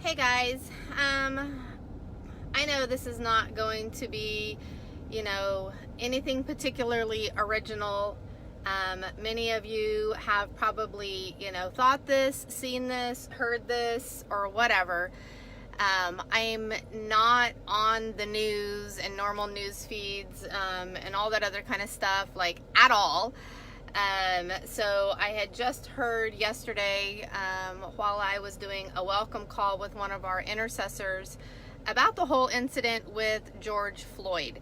Hey guys, I know this is not going to be, anything particularly original. Many of you have probably, thought this, seen this, heard this, or whatever. I'm not on the news and normal news feeds and all that other kind of stuff, like, at all. So I had just heard yesterday while I was doing a welcome call with one of our intercessors about the whole incident with George Floyd.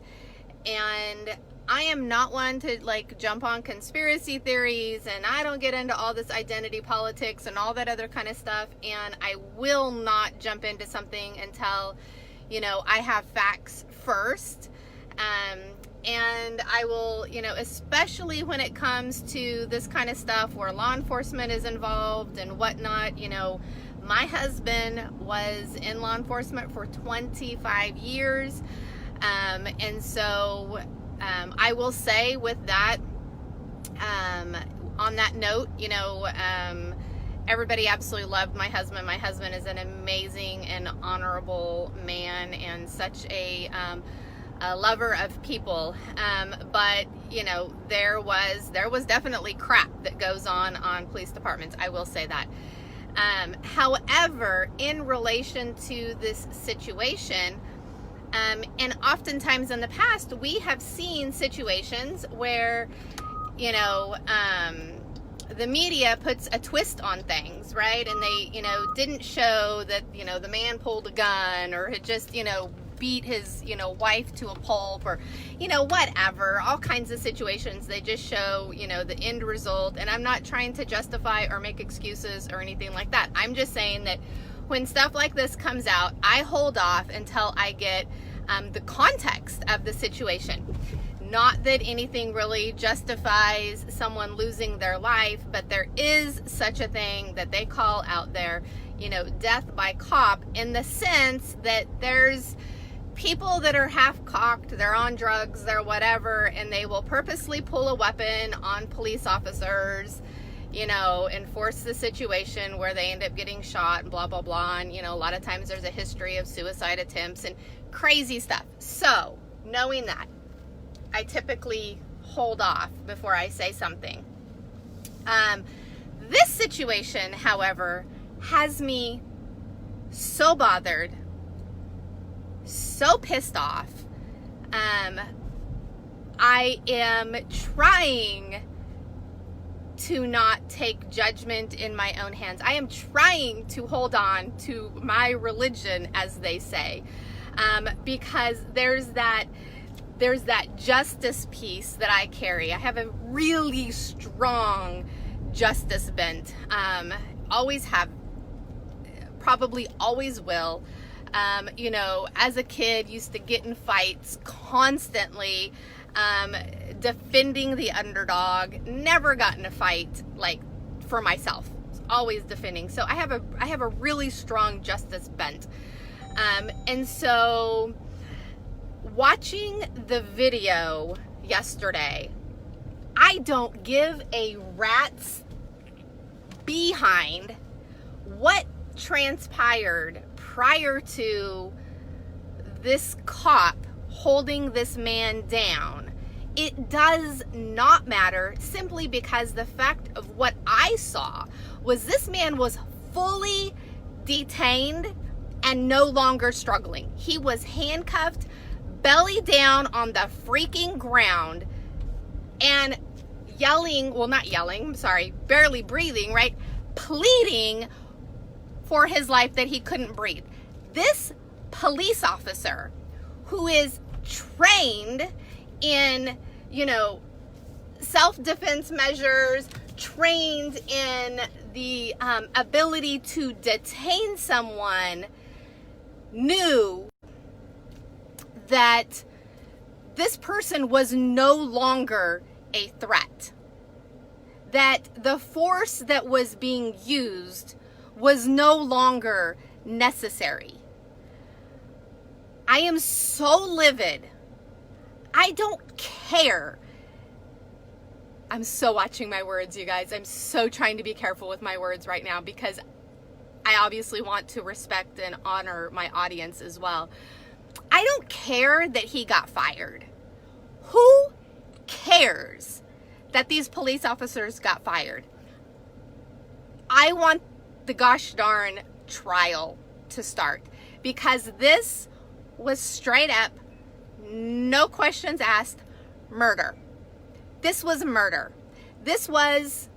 And I am not one to jump on conspiracy theories, and I don't get into all this identity politics and all that other kind of stuff. And I will not jump into something until, I have facts first. And I will, especially when it comes to this kind of stuff where law enforcement is involved and whatnot, my husband was in law enforcement for 25 years. And so I will say with that, on that note, everybody absolutely loved my husband. My husband is an amazing and honorable man and such a lover of people, but there was definitely crap that goes on police departments. I will say that. However, in relation to this situation, and oftentimes in the past, we have seen situations where the media puts a twist on things, right? And they didn't show that the man pulled a gun or had just beat his wife to a pulp, or whatever, all kinds of situations. They just show the end result. And I'm not trying to justify or make excuses or anything like that. I'm just saying that when stuff like this comes out, I hold off until I get the context of the situation. Not that anything really justifies someone losing their life, but there is such a thing that they call out there, death by cop, in the sense that there's people that are half-cocked, they're on drugs, they're whatever, and they will purposely pull a weapon on police officers, and force the situation where they end up getting shot and blah, blah, blah. And, a lot of times there's a history of suicide attempts and crazy stuff. So, knowing that, I typically hold off before I say something. This situation, however, has me so bothered, so pissed off. I am trying to not take judgment in my own hands. I am trying to hold on to my religion, as they say, because there's that justice piece that I carry. I have a really strong justice bent. Always have, probably always will. As a kid, used to get in fights constantly, defending the underdog. Never got in a fight for myself. Always defending. So I have a really strong justice bent. And so watching the video yesterday, I don't give a rat's behind what transpired prior to this cop holding this man down. It does not matter, simply because the fact of what I saw was this man was fully detained and no longer struggling. He was handcuffed, belly down on the freaking ground, and barely breathing, right? Pleading for his life that he couldn't breathe. This police officer, who is trained in, self-defense measures, trained in the ability to detain someone, knew that this person was no longer a threat. That the force that was being used was no longer necessary. I am so livid. I don't care. I'm so watching my words, you guys. I'm so trying to be careful with my words right now, because I obviously want to respect and honor my audience as well. I don't care that he got fired. Who cares that these police officers got fired? I want the gosh darn trial to start, because this was straight up, no questions asked, murder. This was murder. This was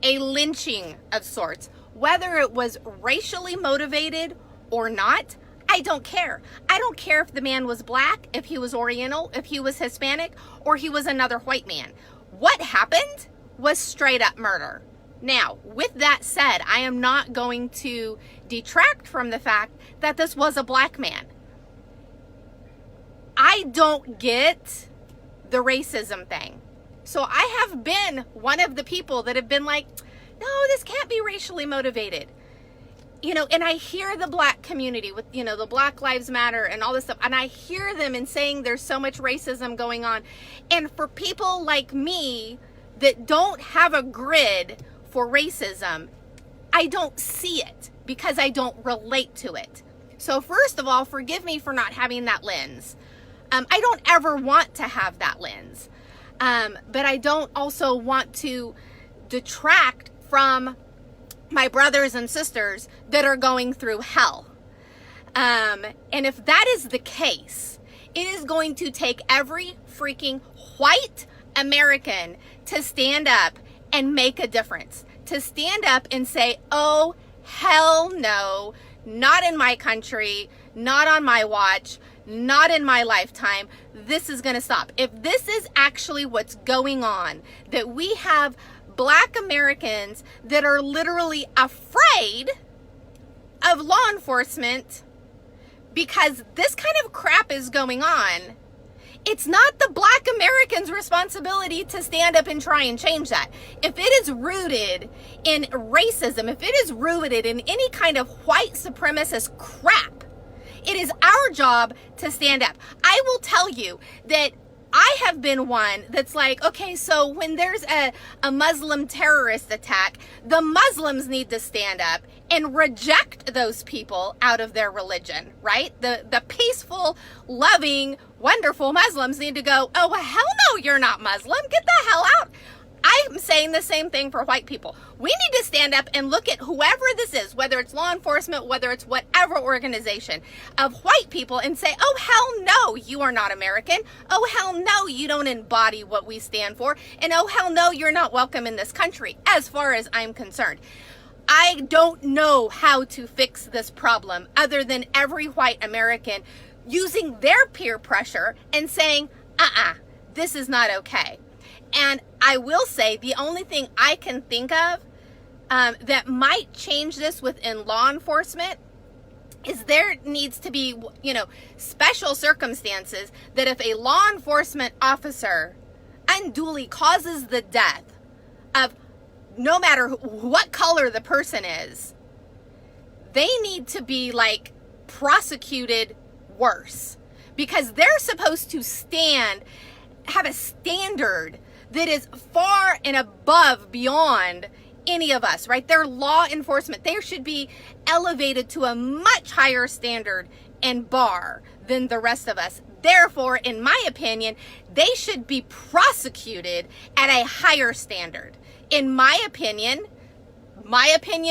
a lynching of sorts. Whether it was racially motivated or not, I don't care. I don't care if the man was black, if he was Oriental, if he was Hispanic, or he was another white man. What happened was straight up murder. Now, with that said, I am not going to detract from the fact that this was a black man. I don't get the racism thing. So I have been one of the people that have been like, no, this can't be racially motivated. You know, and I hear the black community with, you know, the Black Lives Matter and all this stuff, and I hear them in saying there's so much racism going on. And for people like me that don't have a grid for racism, I don't see it because I don't relate to it. So first of all, forgive me for not having that lens. I don't ever want to have that lens. But I don't also want to detract from my brothers and sisters that are going through hell. And if that is the case, it is going to take every freaking white American to stand up and make a difference. To stand up and say, oh, hell no, not in my country, not on my watch, not in my lifetime. This is going to stop. If this is actually what's going on, that we have black Americans that are literally afraid of law enforcement because this kind of crap is going on, it's not the black Americans' responsibility to stand up and try and change that. If it is rooted in racism, if it is rooted in any kind of white supremacist crap, it is our job to stand up. I will tell you that I have been one that's like, okay, so when there's a Muslim terrorist attack, the Muslims need to stand up and reject those people out of their religion, right? The peaceful, loving, wonderful Muslims need to go, oh, well, hell no, you're not Muslim. Get the hell out. I'm saying the same thing for white people. We need to stand up and look at whoever this is, whether it's law enforcement, whether it's whatever organization of white people, and say, oh, hell no, you are not American. Oh, hell no, you don't embody what we stand for. And oh, hell no, you're not welcome in this country, as far as I'm concerned. I don't know how to fix this problem other than every white American using their peer pressure and saying, this is not okay. And I will say the only thing I can think of that might change this within law enforcement is there needs to be, you know, special circumstances that if a law enforcement officer unduly causes the death of no matter what color the person is, they need to be like prosecuted worse, because they're supposed to have a standard that is far and above beyond any of us, right? They're law enforcement. They should be elevated to a much higher standard and bar than the rest of us. Therefore, in my opinion, they should be prosecuted at a higher standard. In my opinion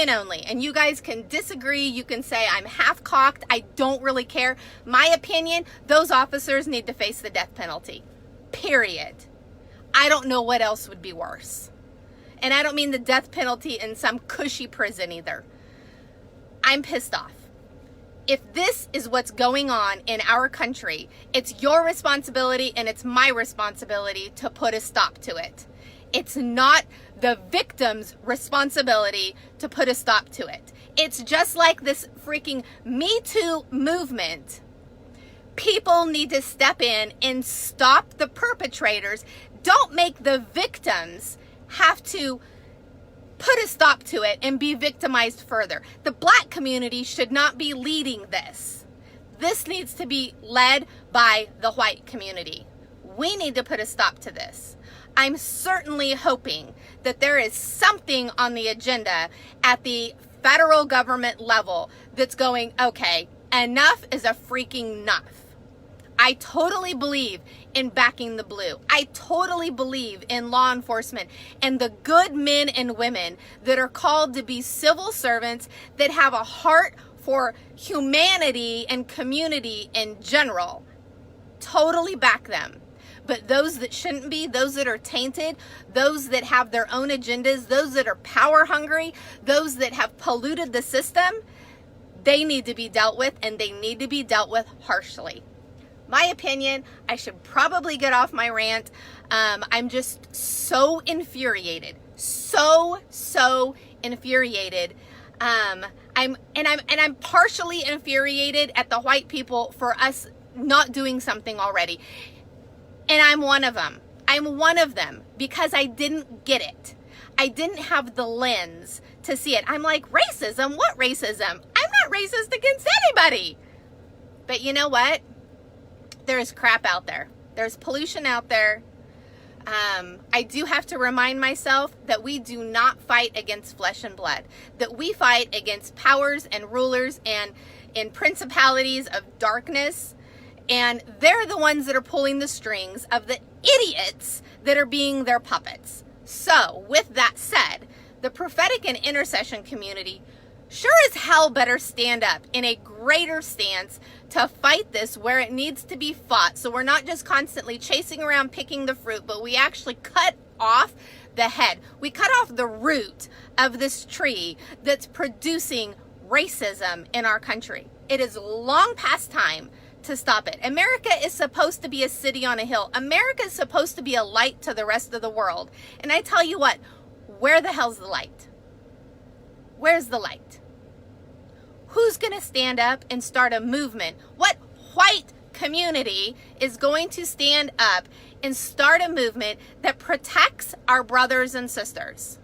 only, and you guys can disagree, you can say I'm half-cocked, I don't really care. My opinion, those officers need to face the death penalty. Period. I don't know what else would be worse. And I don't mean the death penalty in some cushy prison either. I'm pissed off. If this is what's going on in our country, it's your responsibility and it's my responsibility to put a stop to it. It's not the victim's responsibility to put a stop to it. It's just like this freaking Me Too movement. People need to step in and stop the perpetrators. Don't make the victims have to put a stop to it and be victimized further. The black community should not be leading this. This needs to be led by the white community. We need to put a stop to this. I'm certainly hoping that there is something on the agenda at the federal government level that's going, okay, enough is a freaking enough. I totally believe in backing the blue. I totally believe in law enforcement and the good men and women that are called to be civil servants that have a heart for humanity and community in general. Totally back them. But those that shouldn't be, those that are tainted, those that have their own agendas, those that are power hungry, those that have polluted the system, they need to be dealt with, and they need to be dealt with harshly. My opinion, I should probably get off my rant. I'm just so infuriated. So infuriated. I'm partially infuriated at the white people for us not doing something already. And I'm one of them. I'm one of them because I didn't get it. I didn't have the lens to see it. I'm like, racism? What racism? I'm not racist against anybody. But you know what? There's crap out there. There's pollution out there. I do have to remind myself that we do not fight against flesh and blood, that we fight against powers and rulers and principalities of darkness, and they're the ones that are pulling the strings of the idiots that are being their puppets. So, with that said, the prophetic and intercession community sure as hell better stand up in a greater stance to fight this where it needs to be fought. So we're not just constantly chasing around picking the fruit, but we actually cut off the head. We cut off the root of this tree that's producing racism in our country. It is long past time to stop it. America is supposed to be a city on a hill. America is supposed to be a light to the rest of the world. And I tell you what, where the hell's the light? Where's the light? Who's going to stand up and start a movement? What white community is going to stand up and start a movement that protects our brothers and sisters?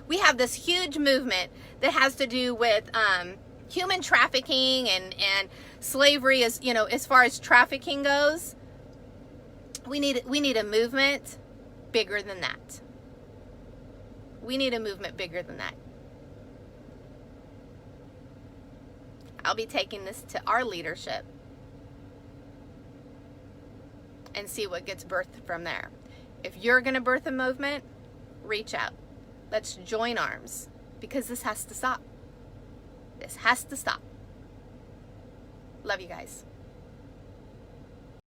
We have this huge movement that has to do with human trafficking and slavery, as you know, as far as trafficking goes. We need a movement bigger than that. We need a movement bigger than that. I'll be taking this to our leadership and see what gets birthed from there. If you're going to birth a movement, reach out. Let's join arms, because this has to stop. This has to stop. Love you guys.